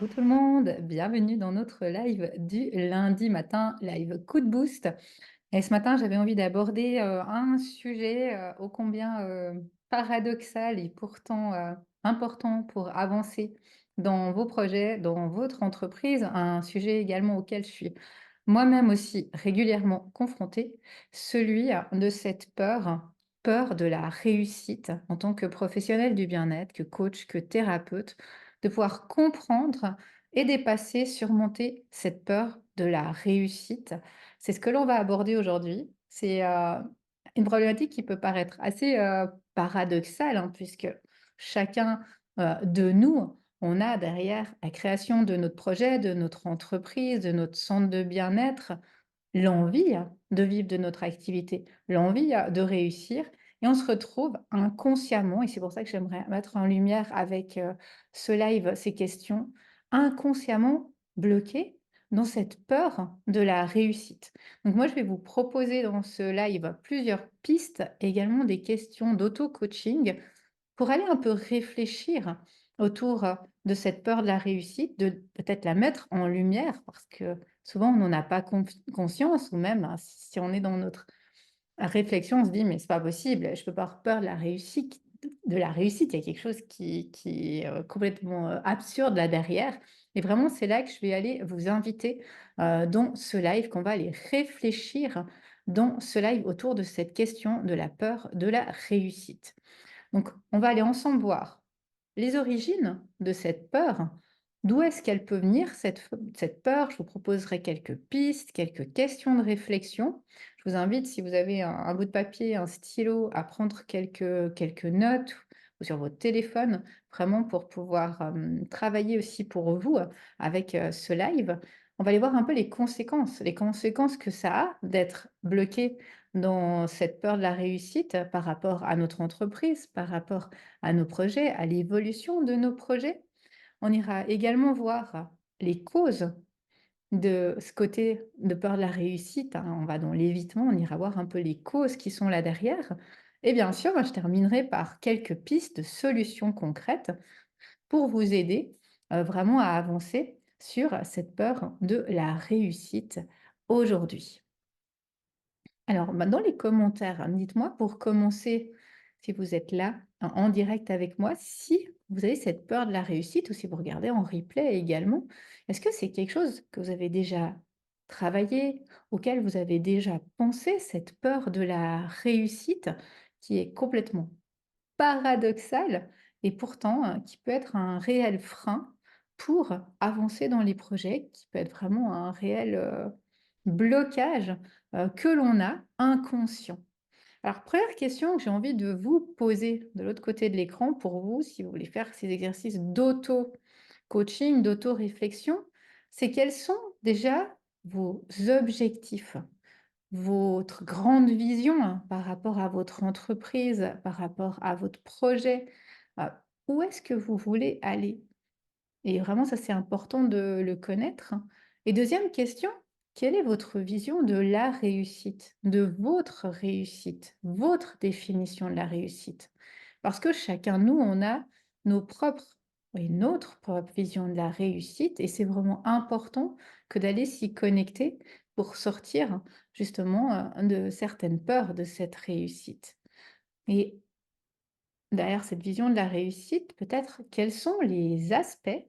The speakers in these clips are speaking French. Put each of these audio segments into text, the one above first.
Coucou tout le monde, bienvenue dans notre live du lundi matin, live coup de boost. Et ce matin, j'avais envie d'aborder un sujet ô combien paradoxal et pourtant important pour avancer dans vos projets, dans votre entreprise, un sujet également auquel je suis moi-même aussi régulièrement confrontée, celui de cette peur, peur de la réussite en tant que professionnel du bien-être, que coach, que thérapeute, de pouvoir comprendre et dépasser, surmonter cette peur de la réussite. C'est ce que l'on va aborder aujourd'hui. C'est une problématique qui peut paraître assez paradoxale, hein, puisque chacun de nous, on a derrière la création de notre projet, de notre entreprise, de notre centre de bien-être, l'envie de vivre de notre activité, l'envie de réussir. Et on se retrouve inconsciemment, et c'est pour ça que j'aimerais mettre en lumière avec ce live ces questions, inconsciemment bloqués dans cette peur de la réussite. Donc moi, je vais vous proposer dans ce live plusieurs pistes, également des questions d'auto-coaching pour aller un peu réfléchir autour de cette peur de la réussite, de peut-être la mettre en lumière, parce que souvent on n'en a pas conscience, ou même si on est dans notre réflexion, on se dit mais c'est pas possible, je peux pas avoir peur de la réussite. De la réussite, il y a quelque chose qui est complètement absurde là derrière. Et vraiment, c'est là que je vais aller vous inviter dans ce live, qu'on va aller réfléchir dans ce live autour de cette question de la peur de la réussite. Donc, on va aller ensemble voir les origines de cette peur. D'où est-ce qu'elle peut venir, cette peur? Je vous proposerai quelques pistes, quelques questions de réflexion. Je vous invite, si vous avez un bout de papier, un stylo, à prendre quelques notes ou sur votre téléphone, vraiment pour pouvoir travailler aussi pour vous avec ce live. On va aller voir un peu les conséquences que ça a d'être bloqué dans cette peur de la réussite par rapport à notre entreprise, par rapport à nos projets, à l'évolution de nos projets. On ira également voir les causes de ce côté de peur de la réussite, hein. On va dans l'évitement, on ira voir un peu les causes qui sont là derrière. Et bien sûr, je terminerai par quelques pistes de solutions concrètes pour vous aider vraiment à avancer sur cette peur de la réussite aujourd'hui. Alors, dans les commentaires, hein, dites-moi pour commencer, si vous êtes là en direct avec moi, si vous avez cette peur de la réussite ou si vous regardez en replay également, est-ce que c'est quelque chose que vous avez déjà travaillé, auquel vous avez déjà pensé, cette peur de la réussite qui est complètement paradoxale et pourtant qui peut être un réel frein pour avancer dans les projets, qui peut être vraiment un réel blocage que l'on a inconscient. Alors, première question que j'ai envie de vous poser de l'autre côté de l'écran pour vous, si vous voulez faire ces exercices d'auto-coaching, d'auto-réflexion, c'est quels sont déjà vos objectifs, votre grande vision par rapport à votre entreprise, par rapport à votre projet. euh, Où est-ce que vous voulez aller? Et vraiment, ça, c'est important de le connaître. Et deuxième question, quelle est votre vision de la réussite, de votre réussite, votre définition de la réussite? Parce que chacun de nous, on a nos propres et notre propre vision de la réussite, et c'est vraiment important que d'aller s'y connecter pour sortir justement de certaines peurs de cette réussite. Et derrière cette vision de la réussite, peut-être quels sont les aspects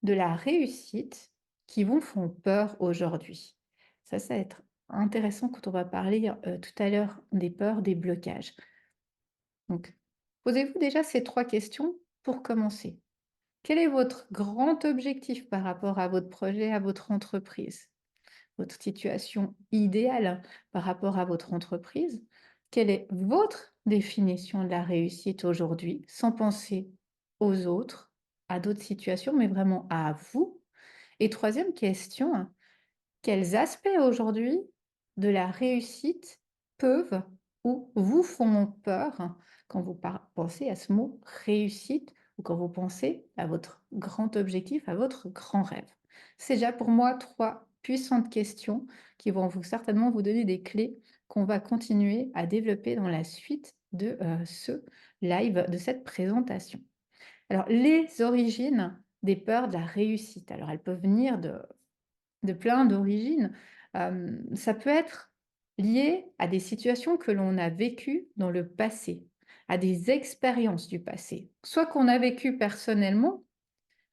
de la réussite qui vous font peur aujourd'hui? Ça va être intéressant quand on va parler, tout à l'heure des peurs, des blocages. Donc, posez-vous déjà ces 3 questions pour commencer. Quel est votre grand objectif par rapport à votre projet, à votre entreprise? Votre situation idéale par rapport à votre entreprise? Quelle est votre définition de la réussite aujourd'hui? Sans penser aux autres, à d'autres situations, mais vraiment à vous. Et troisième question, quels aspects aujourd'hui de la réussite peuvent ou vous font peur quand vous pensez à ce mot réussite ou quand vous pensez à votre grand objectif, à votre grand rêve? C'est déjà pour moi 3 puissantes questions qui vont certainement vous donner des clés qu'on va continuer à développer dans la suite de ce live, de cette présentation. Alors, les origines des peurs de la réussite. Alors elles peuvent venir de plein d'origines. Ça peut être lié à des situations que l'on a vécues dans le passé, à des expériences du passé, soit qu'on a vécu personnellement,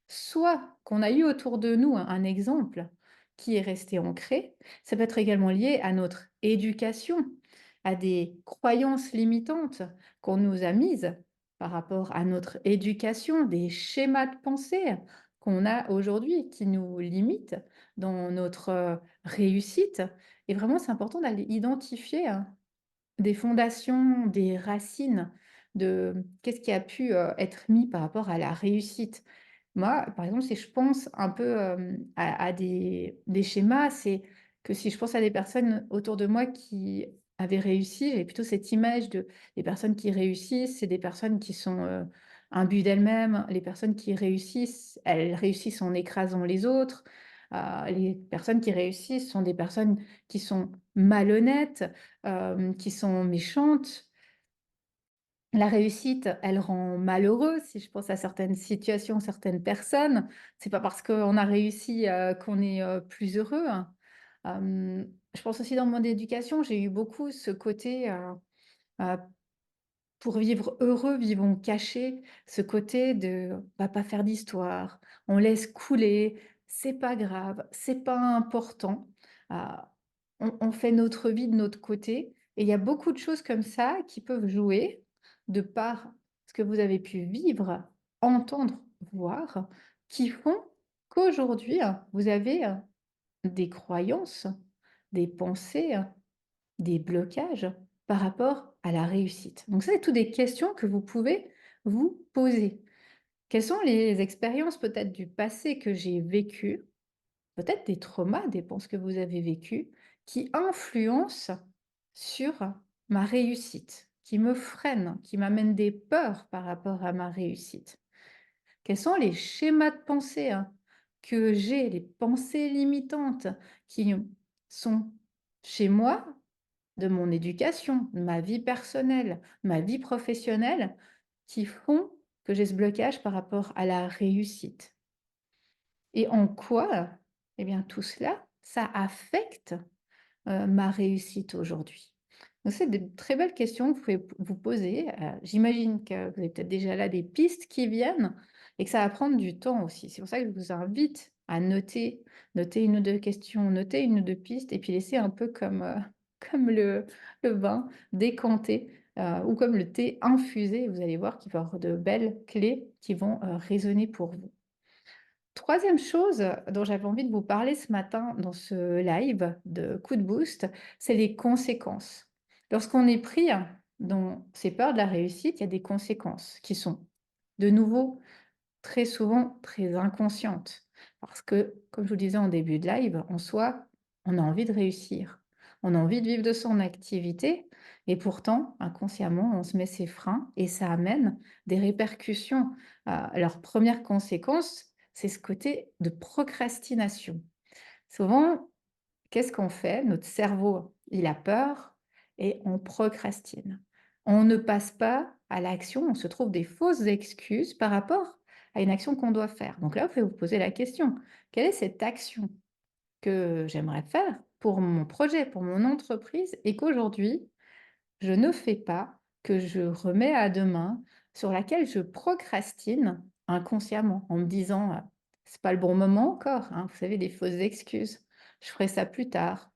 soit qu'on a eu autour de nous un exemple qui est resté ancré. Ça peut être également lié à notre éducation, à des croyances limitantes qu'on nous a mises par rapport à notre éducation, des schémas de pensée qu'on a aujourd'hui qui nous limitent dans notre réussite. Et vraiment, c'est important d'aller identifier des fondations, des racines de qu'est-ce qui a pu être mis par rapport à la réussite. Moi, par exemple, si je pense un peu, à des schémas, c'est que si je pense à des personnes autour de moi qui avaient réussi, j'ai plutôt cette image de des personnes qui réussissent, c'est des personnes qui sont, imbues d'elles-mêmes. Les personnes qui réussissent, elles réussissent en écrasant les autres. Les personnes qui réussissent sont des personnes qui sont malhonnêtes, qui sont méchantes. La réussite, elle rend malheureux, si je pense à certaines situations, certaines personnes. C'est pas parce qu'on a réussi, qu'on est, plus heureux, hein. Je pense aussi dans mon éducation, j'ai eu beaucoup ce côté, heu pour vivre heureux, vivons cachés, ce côté de on va pas faire d'histoire, on laisse couler, c'est pas grave, c'est pas important. Ah, on fait notre vie de notre côté et il y a beaucoup de choses comme ça qui peuvent jouer de par ce que vous avez pu vivre, entendre, voir, qui font qu'aujourd'hui, vous avez, des croyances, des pensées, des blocages par rapport à la réussite. Donc ça, c'est toutes des questions que vous pouvez vous poser. Quelles sont les expériences peut-être du passé que j'ai vécues, peut-être des traumas, dépend ce que vous avez vécu, qui influencent sur ma réussite, qui me freinent, qui m'amènent des peurs par rapport à ma réussite? Quels sont les schémas de pensée, que j'ai, les pensées limitantes qui sont chez moi de mon éducation, de ma vie personnelle, ma vie professionnelle, qui font que j'ai ce blocage par rapport à la réussite. Et en quoi, eh bien, tout cela, ça affecte ma réussite aujourd'hui? Donc c'est des très belles questions que vous pouvez vous poser. J'imagine que vous avez peut-être déjà là des pistes qui viennent et que ça va prendre du temps aussi. C'est pour ça que je vous invite à noter 1 ou 2 questions, noter 1 ou 2 pistes et puis laisser un peu comme, comme le vin décanter, ou comme le thé infusé. Vous allez voir qu'il va y avoir de belles clés qui vont, résonner pour vous. Troisième chose dont j'avais envie de vous parler ce matin dans ce live de Coup de boost, c'est les conséquences. Lorsqu'on est pris dans ces peurs de la réussite, il y a des conséquences qui sont de nouveau très souvent très inconscientes. Parce que, comme je vous disais en début de live, en soi, on a envie de réussir. On a envie de vivre de son activité et pourtant, inconsciemment, on se met ses freins et ça amène des répercussions. Alors, première conséquence, c'est ce côté de procrastination. Souvent, qu'est-ce qu'on fait? Notre cerveau, il a peur et on procrastine. On ne passe pas à l'action, on se trouve des fausses excuses par rapport à une action qu'on doit faire. Donc là, vous pouvez vous poser la question, quelle est cette action que j'aimerais faire pour mon projet, pour mon entreprise et qu'aujourd'hui, je ne fais pas, que je remets à demain, sur laquelle je procrastine inconsciemment en me disant, «C'est pas le bon moment encore», hein, vous savez, des fausses excuses. «Je ferai ça plus tard»,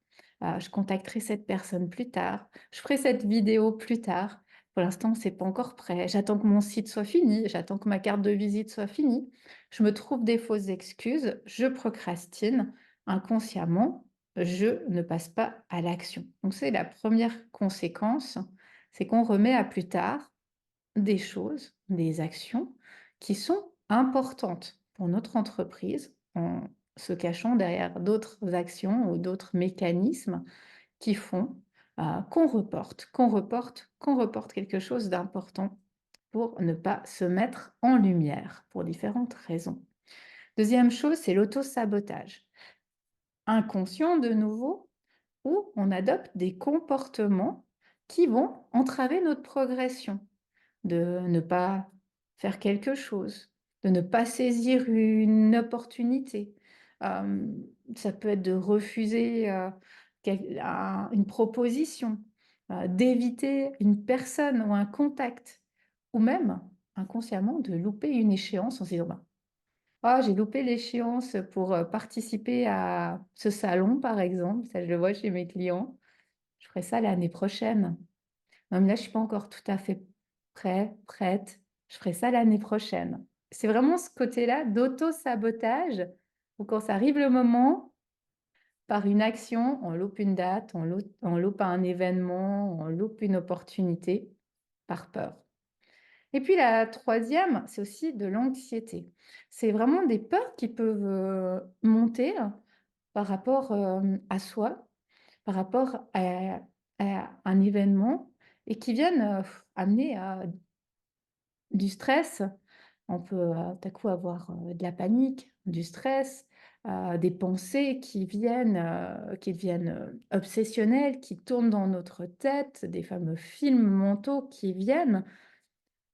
«Je contacterai cette personne plus tard», «Je ferai cette vidéo plus tard». Pour l'instant, c'est pas encore prêt. J'attends que mon site soit fini, j'attends que ma carte de visite soit finie. Je me trouve des fausses excuses, je procrastine inconsciemment, je ne passe pas à l'action. Donc c'est la première conséquence, c'est qu'on remet à plus tard des choses, des actions qui sont importantes pour notre entreprise, en se cachant derrière d'autres actions ou d'autres mécanismes qui font, qu'on reporte, qu'on reporte, qu'on reporte quelque chose d'important pour ne pas se mettre en lumière, pour différentes raisons. Deuxième chose, c'est l'auto-sabotage. Inconscient de nouveau, où on adopte des comportements qui vont entraver notre progression, de ne pas faire quelque chose, de ne pas saisir une opportunité. Ça peut être de refuser, une proposition, d'éviter une personne ou un contact, ou même inconsciemment de louper une échéance en se disant: «Bah, ah, j'ai loupé l'échéance pour, participer à ce salon», par exemple, ça je le vois chez mes clients. «Je ferai ça l'année prochaine. Non, mais là, je suis pas encore tout à fait prêt, prête. Je ferai ça l'année prochaine». C'est vraiment ce côté-là d'auto-sabotage où quand ça arrive le moment, par une action, on loupe une date, on loupe un événement, on loupe une opportunité par peur. Et puis la troisième, c'est aussi de l'anxiété. C'est vraiment des peurs qui peuvent, monter par rapport, à soi, par rapport à un événement et qui viennent, amener à du stress. On peut, tout à coup avoir, de la panique, du stress, des pensées qui deviennent, obsessionnelles, qui tournent dans notre tête, des fameux films mentaux qui viennent.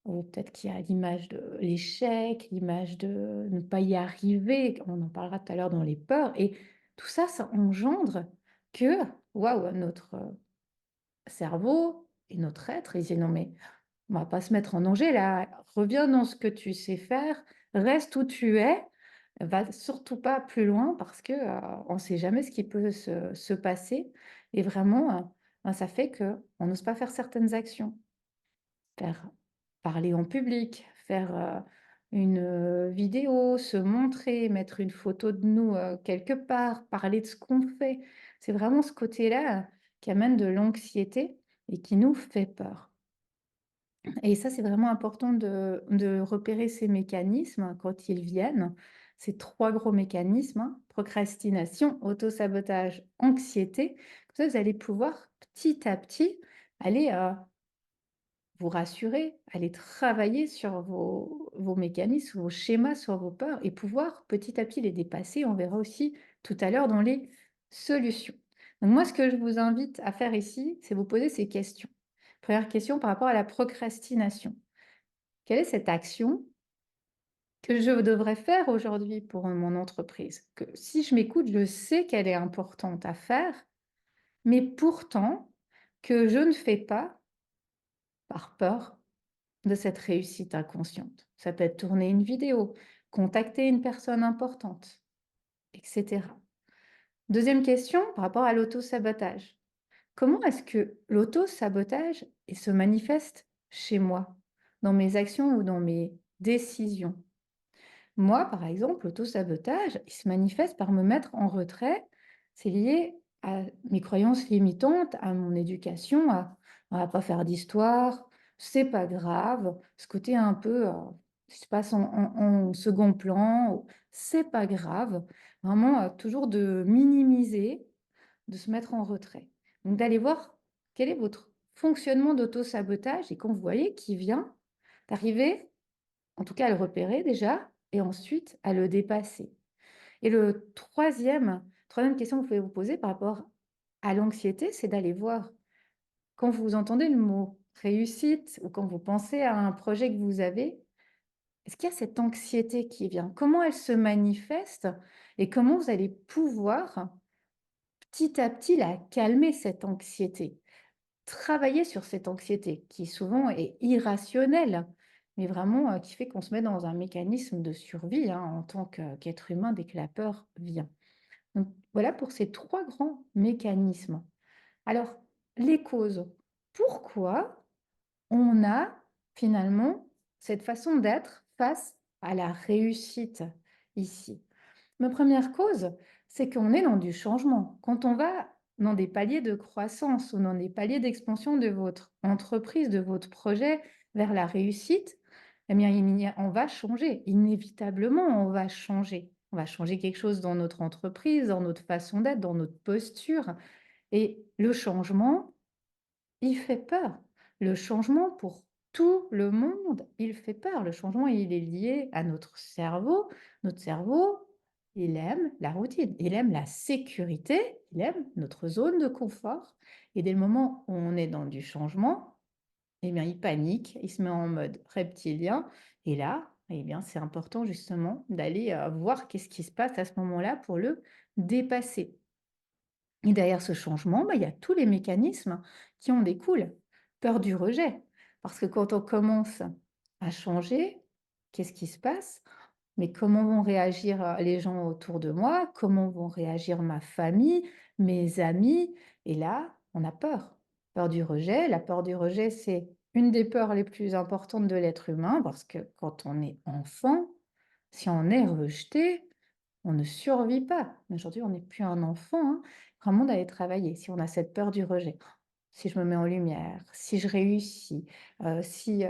Ou peut-être qu'il y a l'image de l'échec, l'image de ne pas y arriver, on en parlera tout à l'heure dans les peurs et tout ça, ça engendre que, waouh, notre, cerveau et notre être, ils disent: «Non mais on va pas se mettre en danger là, reviens dans ce que tu sais faire, reste où tu es, va surtout pas plus loin parce que, on ne sait jamais ce qui peut se passer» et vraiment, ben, ça fait qu'on n'ose pas faire certaines actions. Faire parler en public, faire, une, vidéo, se montrer, mettre une photo de nous, quelque part, parler de ce qu'on fait. C'est vraiment ce côté-là, qui amène de l'anxiété et qui nous fait peur. Et ça, c'est vraiment important de repérer ces mécanismes quand ils viennent. Ces 3 gros mécanismes, hein, procrastination, autosabotage, anxiété. Comme ça, vous allez pouvoir petit à petit aller, vous rassurer, aller travailler sur vos mécanismes, vos schémas, sur vos peurs et pouvoir petit à petit les dépasser. On verra aussi tout à l'heure dans les solutions. Donc moi, ce que je vous invite à faire ici, c'est vous poser ces questions. Première question par rapport à la procrastination. Quelle est cette action que je devrais faire aujourd'hui pour mon entreprise? Que si je m'écoute, je sais qu'elle est importante à faire, mais pourtant que je ne fais pas par peur de cette réussite inconsciente. Ça peut être tourner une vidéo, contacter une personne importante, etc. Deuxième question, par rapport à l'auto-sabotage. Comment est-ce que l'auto-sabotage se manifeste chez moi, dans mes actions ou dans mes décisions? Moi, par exemple, l'auto-sabotage, il se manifeste par me mettre en retrait. C'est lié à mes croyances limitantes, à mon éducation, à on va pas faire d'histoire, c'est pas grave, ce côté un peu qui se passe en second plan, c'est pas grave. Vraiment, toujours de minimiser, de se mettre en retrait. Donc d'aller voir quel est votre fonctionnement d'auto-sabotage et quand vous voyez qu'il vient, d'arriver en tout cas, à le repérer déjà et ensuite à le dépasser. Et le troisième question que vous pouvez vous poser par rapport à l'anxiété, c'est d'aller voir quand vous entendez le mot réussite ou quand vous pensez à un projet que vous avez, est-ce qu'il y a cette anxiété qui vient? Comment elle se manifeste et comment vous allez pouvoir petit à petit la calmer cette anxiété? Travailler sur cette anxiété qui souvent est irrationnelle, mais vraiment, qui fait qu'on se met dans un mécanisme de survie, hein, en tant qu'être humain dès que la peur vient. Donc voilà pour ces 3 grands mécanismes. Alors, les causes. Pourquoi on a finalement cette façon d'être face à la réussite ici? Ma première cause, c'est qu'on est dans du changement. Quand on va dans des paliers de croissance ou dans des paliers d'expansion de votre entreprise, de votre projet vers la réussite, eh bien, on va changer. Inévitablement, on va changer. On va changer quelque chose dans notre entreprise, dans notre façon d'être, dans notre posture. Et le changement, il fait peur. Le changement pour tout le monde, il fait peur. Le changement, il est lié à notre cerveau. Notre cerveau, il aime la routine, il aime la sécurité, il aime notre zone de confort. Et dès le moment où on est dans du changement, eh bien, il panique, il se met en mode reptilien. Et là, Eh bien, c'est important justement d'aller, voir qu'est-ce qui se passe à ce moment-là pour le dépasser. Et derrière ce changement, bah, il y a tous les mécanismes qui en découlent. Peur du rejet, parce que quand on commence à changer, qu'est-ce qui se passe? Mais comment vont réagir, les gens autour de moi? Comment vont réagir ma famille, mes amis? Et là, on a peur. Peur du rejet. La peur du rejet, c'est une des peurs les plus importantes de l'être humain parce que quand on est enfant, si on est rejeté, on ne survit pas. Mais aujourd'hui, on n'est plus un enfant, hein. Vraiment d'aller travailler. Si on a cette peur du rejet, si je me mets en lumière, si je réussis, si,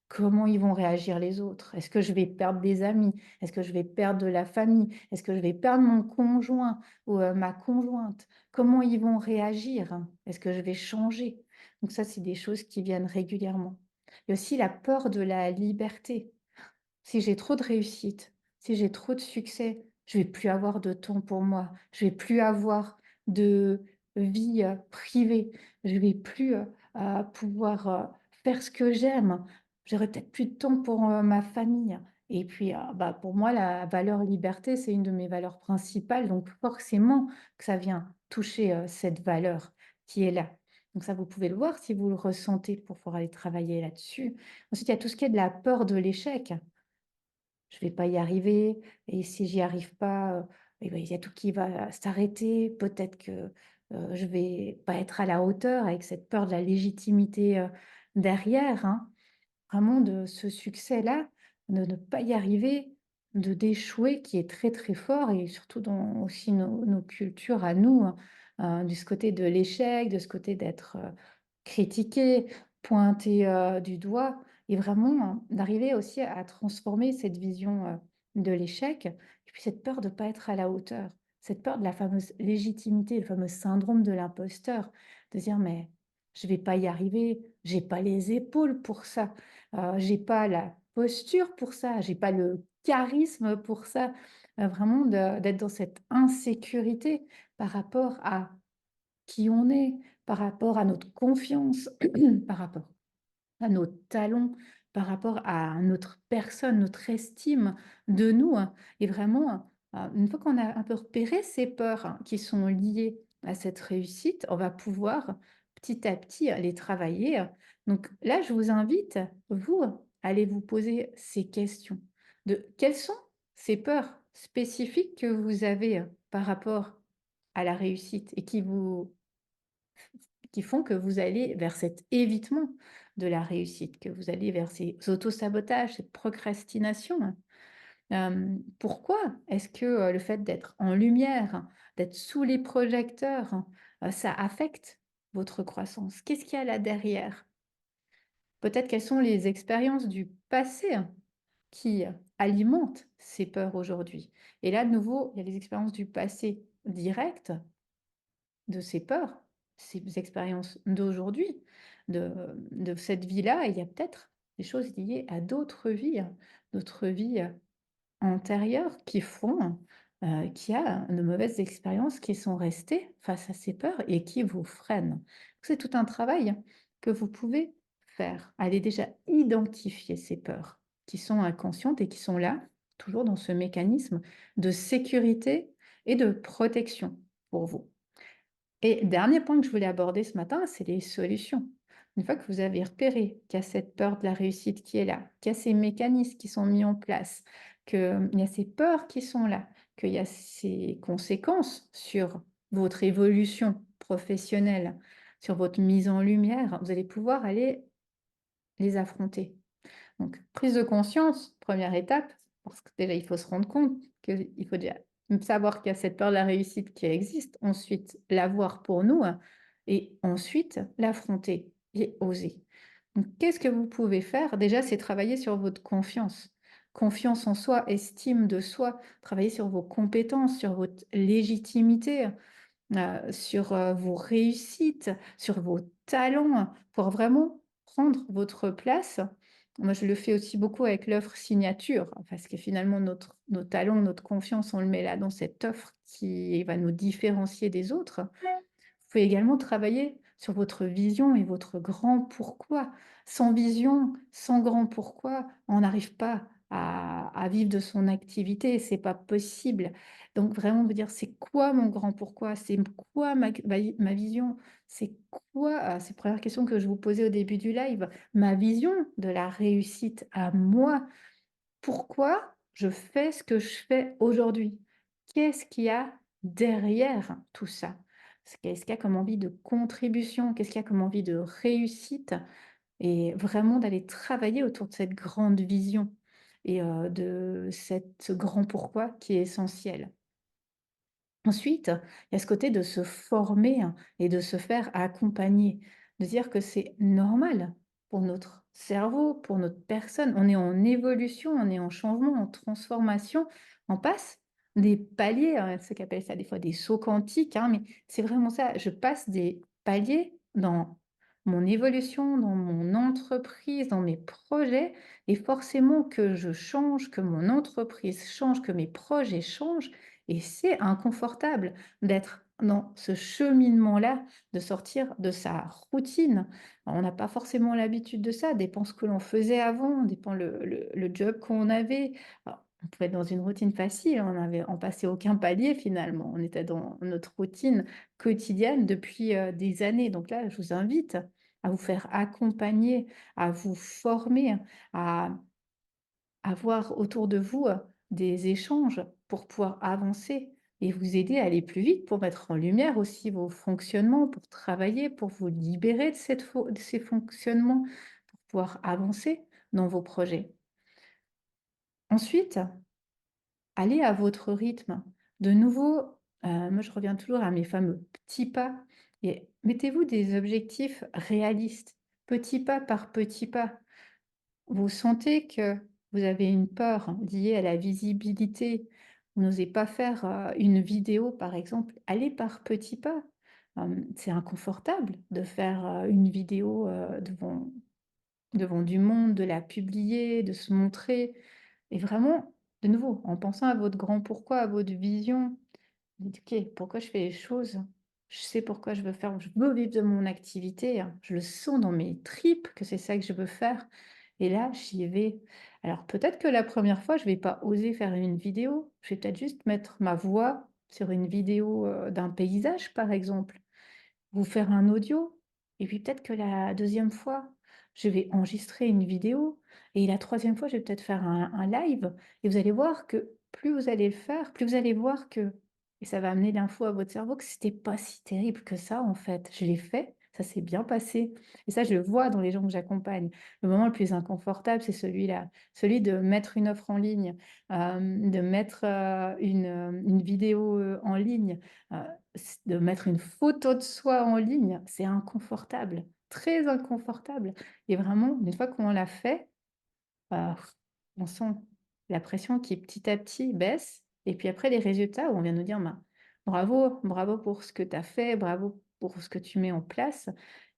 comment ils vont réagir les autres? Est-ce que je vais perdre des amis? Est-ce que je vais perdre de la famille? Est-ce que je vais perdre mon conjoint ou, ma conjointe? Comment ils vont réagir, hein? Est-ce que je vais changer? Donc ça, c'est des choses qui viennent régulièrement. Il y a aussi la peur de la liberté. Si j'ai trop de réussite, si j'ai trop de succès, je vais plus avoir de temps pour moi. Je vais plus avoir de vie, privée. Je vais plus, pouvoir, faire ce que j'aime. J'aurai peut-être plus de temps pour, ma famille et puis, bah, pour moi, la valeur liberté, c'est une de mes valeurs principales, donc forcément que ça vient toucher, cette valeur qui est là. Donc ça, vous pouvez le voir si vous le ressentez pour pouvoir aller travailler là-dessus. Ensuite, il y a tout ce qui est de la peur de l'échec. Je vais pas y arriver et si j'y arrive pas, et ben, il y a tout qui va s'arrêter. Peut-être que, je vais pas être à la hauteur avec cette peur de la légitimité, derrière, hein. Vraiment de ce succès-là, de ne pas y arriver, de d'échouer qui est très, très fort et surtout dans aussi nos cultures à nous, hein, de ce côté de l'échec, de ce côté d'être, critiqué, pointé, du doigt et vraiment, d'arriver aussi à transformer cette vision, de l'échec et puis cette peur de ne pas être à la hauteur, cette peur de la fameuse légitimité, le fameux syndrome de l'imposteur, de dire: «Mais je vais pas y arriver, j'ai pas les épaules pour ça, j'ai pas la posture pour ça, j'ai pas le charisme pour ça». Vraiment d'être dans cette insécurité par rapport à qui on est, par rapport à notre confiance, par rapport à nos talents, par rapport à notre personne, notre estime de nous, hein. Et vraiment, une fois qu'on a un peu repéré ces peurs, hein, qui sont liées à cette réussite, on va pouvoir petit à petit les travailler. Donc là, je vous invite, vous, à aller vous poser ces questions de quelles sont ces peurs spécifiques que vous avez par rapport à la réussite et qui font que vous allez vers cet évitement de la réussite, que vous allez vers ces autosabotages, cette procrastination, hein. Pourquoi est-ce que, le fait d'être en lumière, d'être sous les projecteurs, ça affecte votre croissance? Qu'est-ce qu'il y a là derrière? Peut-être quelles sont les expériences du passé, hein, qui alimentent ces peurs aujourd'hui? Et là, de nouveau, il y a les expériences du passé directes de ces peurs, ces expériences d'aujourd'hui, de cette vie-là, et il y a peut-être des choses liées à d'autres vies, antérieures qui font, qu'il y a de mauvaises expériences qui sont restées face à ces peurs et qui vous freinent. C'est tout un travail que vous pouvez faire. Allez déjà identifier ces peurs qui sont inconscientes et qui sont là, toujours dans ce mécanisme de sécurité et de protection pour vous. Et dernier point que je voulais aborder ce matin, c'est les solutions. Une fois que vous avez repéré qu'il y a cette peur de la réussite qui est là, qu'il y a ces mécanismes qui sont mis en place, qu'il y a ces peurs qui sont là, qu'il y a ces conséquences sur votre évolution professionnelle, sur votre mise en lumière, vous allez pouvoir aller les affronter. Donc, prise de conscience, première étape, parce que déjà, il faut se rendre compte qu'il faut déjà savoir qu'il y a cette peur de la réussite qui existe, ensuite l'avoir pour nous, hein, et ensuite l'affronter et oser. Donc, qu'est-ce que vous pouvez faire? Déjà, c'est travailler sur votre confiance. Confiance en soi, estime de soi, travailler sur vos compétences, sur votre légitimité, sur, vos réussites, sur vos talents, pour vraiment prendre votre place. Moi, je le fais aussi beaucoup avec l'offre signature, parce que finalement nos talents, notre confiance, on le met là dans cette offre qui va nous différencier des autres. Vous pouvez également travailler sur votre vision et votre grand pourquoi. Sans vision, sans grand pourquoi, on n'arrive pas à vivre de son activité, c'est pas possible. Donc vraiment vous dire: «C'est quoi mon grand pourquoi? C'est quoi ma vision? C'est quoi?» C'est la 1re question que je vous posais au début du live. Ma vision de la réussite à moi. Pourquoi je fais ce que je fais aujourd'hui? Qu'est-ce qu'il y a derrière tout ça? Qu'est-ce qu'il y a comme envie de contribution? Qu'est-ce qu'il y a comme envie de réussite? Et vraiment d'aller travailler autour de cette grande vision et de ce grand pourquoi qui est essentiel. Ensuite, il y a ce côté de se former, hein, et de se faire accompagner, de dire que c'est normal pour notre cerveau, pour notre personne. On est en évolution, on est en changement, en transformation. On passe des paliers, hein, ceux qui appellent ça des fois des sauts quantiques, hein, mais c'est vraiment ça. Je passe des paliers dans mon évolution, dans mon entreprise, dans mes projets, et forcément que je change, que mon entreprise change, que mes projets changent, et c'est inconfortable d'être dans ce cheminement-là, de sortir de sa routine. On n'a pas forcément l'habitude de ça, dépend ce que l'on faisait avant, dépend le job qu'on avait. Alors, on pouvait être dans une routine facile, on passait aucun palier finalement. On était dans notre routine quotidienne depuis, des années. Donc là, je vous invite à vous faire accompagner, à vous former, à avoir autour de vous, des échanges pour pouvoir avancer et vous aider à aller plus vite, pour mettre en lumière aussi vos fonctionnements, pour travailler, pour vous libérer de ces fonctionnements, pour pouvoir avancer dans vos projets. Ensuite, allez à votre rythme. De nouveau, moi je reviens toujours à mes fameux petits pas, et mettez-vous des objectifs réalistes, petit pas par petit pas. Vous sentez que vous avez une peur liée à la visibilité, vous n'osez pas faire, une vidéo par exemple, allez par petits pas. C'est inconfortable de faire, une vidéo, devant du monde, de la publier, de se montrer, et vraiment, de nouveau, en pensant à votre grand pourquoi, à votre vision, vous dites: «OK, pourquoi je fais les choses? Je sais pourquoi je veux vivre de mon activité, hein. Je le sens dans mes tripes que c'est ça que je veux faire, et là, j'y vais». Alors peut-être que la première fois, je vais pas oser faire une vidéo. Je vais peut-être juste mettre ma voix sur une vidéo, d'un paysage, par exemple. Vous faire un audio, et puis peut-être que la deuxième fois, je vais enregistrer une vidéo, et la troisième fois, je vais peut-être faire un live, et vous allez voir que plus vous allez le faire, plus vous allez voir que, et ça va amener l'info à votre cerveau, que c'était pas si terrible que ça en fait. Je l'ai fait, ça s'est bien passé, et ça je le vois dans les gens que j'accompagne. Le moment le plus inconfortable, c'est celui-là, celui de mettre une offre en ligne, de mettre, une vidéo, en ligne, de mettre une photo de soi en ligne, c'est inconfortable, très inconfortable, et vraiment, une fois qu'on l'a fait, bah, on sent la pression qui petit à petit baisse, et puis après les résultats où on vient nous dire: «Ben, bravo, bravo pour ce que tu as fait, bravo pour ce que tu mets en place»,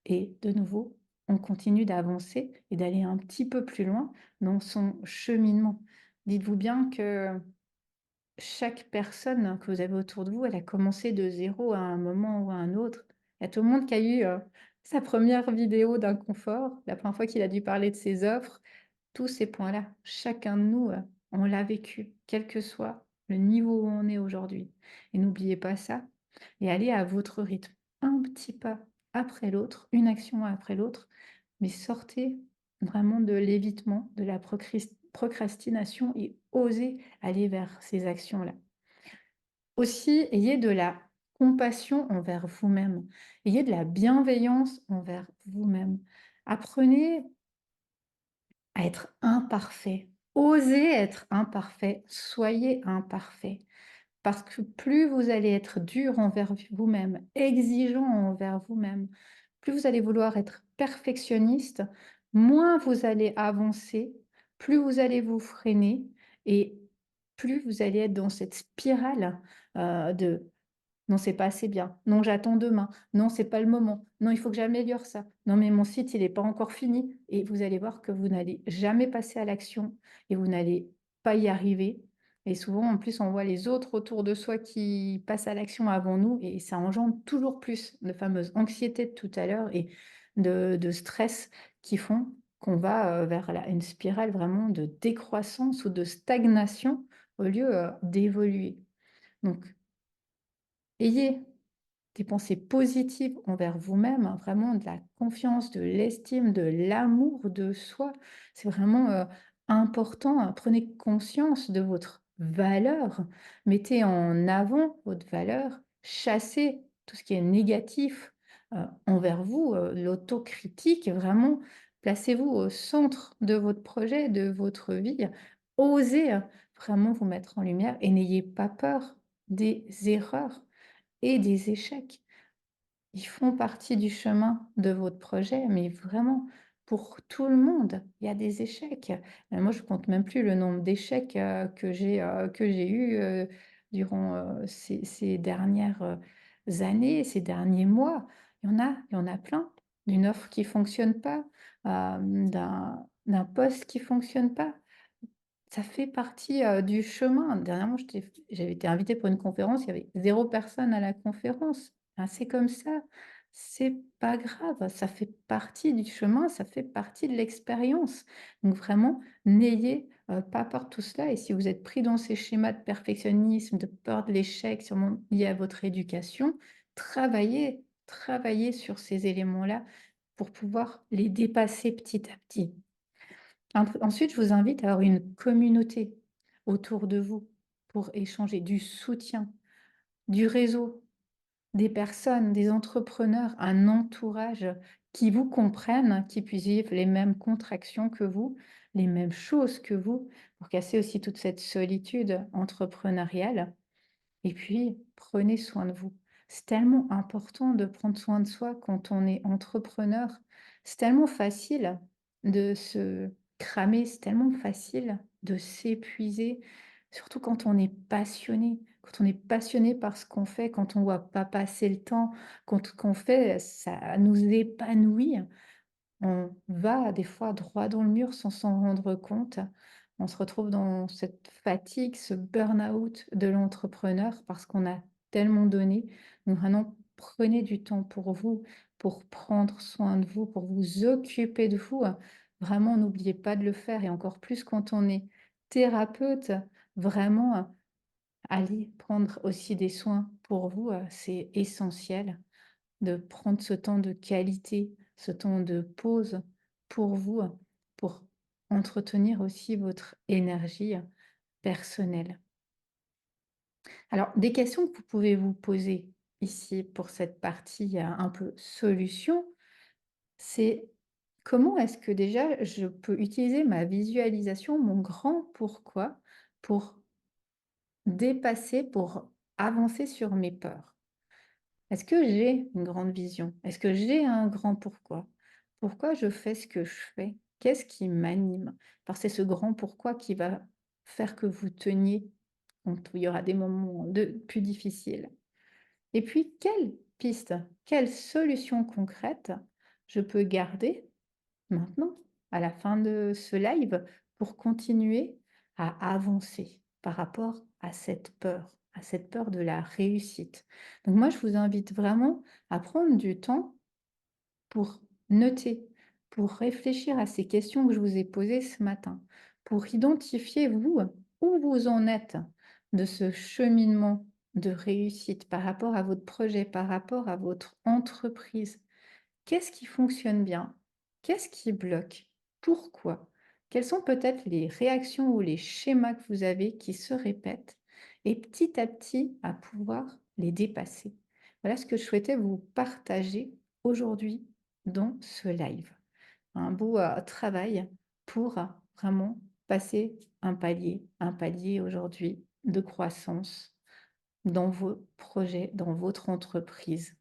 et de nouveau, on continue d'avancer et d'aller un petit peu plus loin dans son cheminement. Dites-vous bien que chaque personne que vous avez autour de vous, elle a commencé de zéro à un moment ou à un autre. Il y a tout le monde qui a eu, sa première vidéo d'inconfort, la première fois qu'il a dû parler de ses offres, tous ces points-là. Chacun de nous, on l'a vécu, quel que soit le niveau où on est aujourd'hui, et n'oubliez pas ça, et allez à votre rythme, un petit pas après l'autre, une action après l'autre, mais sortez vraiment de l'évitement, de la procrastination, et osez aller vers ces actions-là. Aussi, ayez de la compassion envers vous-même, ayez de la bienveillance envers vous-même. Apprenez à être imparfait, osez être imparfait, soyez imparfait. Parce que plus vous allez être dur envers vous-même, exigeant envers vous-même, plus vous allez vouloir être perfectionniste, moins vous allez avancer, plus vous allez vous freiner, et plus vous allez être dans cette spirale, de non, c'est pas assez bien. Non, j'attends demain. Non, c'est pas le moment. Non, il faut que j'améliore ça. Non, mais mon site, il est pas encore fini. Et vous allez voir que vous n'allez jamais passer à l'action, et vous n'allez pas y arriver. Et souvent, en plus, on voit les autres autour de soi qui passent à l'action avant nous, et ça engendre toujours plus de fameuse anxiété de tout à l'heure, et de stress, qui font qu'on va, vers une spirale vraiment de décroissance ou de stagnation au lieu, d'évoluer. Donc ayez des pensées positives envers vous-même, hein, vraiment de la confiance, de l'estime, de l'amour de soi. C'est vraiment, important, hein. Prenez conscience de votre valeur, mettez en avant votre valeur, chassez tout ce qui est négatif, envers vous, l'autocritique, vraiment placez-vous au centre de votre projet, de votre vie. Osez, vraiment vous mettre en lumière et n'ayez pas peur des erreurs et des échecs. Ils font partie du chemin de votre projet, mais vraiment pour tout le monde, il y a des échecs. Moi, je compte même plus le nombre d'échecs, que j'ai eu, durant, ces dernières, années, ces derniers mois. Il y en a plein. D'une offre qui fonctionne pas, d'un poste qui fonctionne pas. Ça fait partie, du chemin. Dernièrement, j'avais été invitée pour une conférence, il y avait 0 personne à la conférence. Ben, c'est comme ça, c'est pas grave, ça fait partie du chemin, ça fait partie de l'expérience. Donc vraiment, n'ayez, pas peur de tout cela et si vous êtes pris dans ces schémas de perfectionnisme, de peur de l'échec, sûrement liés à votre éducation, travaillez sur ces éléments-là pour pouvoir les dépasser petit à petit. Ensuite, je vous invite à avoir une communauté autour de vous pour échanger, du soutien, du réseau, des personnes, des entrepreneurs, un entourage qui vous comprennent, qui puissent vivre les mêmes contractions que vous, les mêmes choses que vous, pour casser aussi toute cette solitude entrepreneuriale. Et puis, prenez soin de vous. C'est tellement important de prendre soin de soi quand on est entrepreneur. C'est tellement facile de se cramer, c'est tellement facile de s'épuiser, surtout quand on est passionné. Quand on est passionné par ce qu'on fait, quand on ne voit pas passer le temps, quand ce qu'on fait, ça nous épanouit. On va des fois droit dans le mur sans s'en rendre compte. On se retrouve dans cette fatigue, ce burn-out de l'entrepreneur parce qu'on a tellement donné. Donc vraiment, prenez du temps pour vous, pour prendre soin de vous, pour vous occuper de vous. Vraiment, n'oubliez pas de le faire et encore plus quand on est thérapeute, vraiment, allez prendre aussi des soins pour vous, c'est essentiel de prendre ce temps de qualité, ce temps de pause pour vous, pour entretenir aussi votre énergie personnelle. Alors, des questions que vous pouvez vous poser ici pour cette partie un peu solution, c'est comment est-ce que déjà je peux utiliser ma visualisation, mon grand pourquoi, pour dépasser, pour avancer sur mes peurs? Est-ce que j'ai une grande vision? Est-ce que j'ai un grand pourquoi? Pourquoi je fais ce que je fais? Qu'est-ce qui m'anime? Parce que c'est ce grand pourquoi qui va faire que vous teniez quand il y aura des moments plus difficiles. Et puis, quelle piste, quelle solution concrète je peux garder maintenant, à la fin de ce live, pour continuer à avancer par rapport à cette peur de la réussite. Donc moi, je vous invite vraiment à prendre du temps pour noter, pour réfléchir à ces questions que je vous ai posées ce matin, pour identifier, vous, où vous en êtes de ce cheminement de réussite par rapport à votre projet, par rapport à votre entreprise. Qu'est-ce qui fonctionne bien? Qu'est-ce qui bloque? Pourquoi? Quelles sont peut-être les réactions ou les schémas que vous avez qui se répètent? Et petit à petit, à pouvoir les dépasser. Voilà ce que je souhaitais vous partager aujourd'hui dans ce live. Un beau travail pour vraiment passer un palier aujourd'hui de croissance dans vos projets, dans votre entreprise.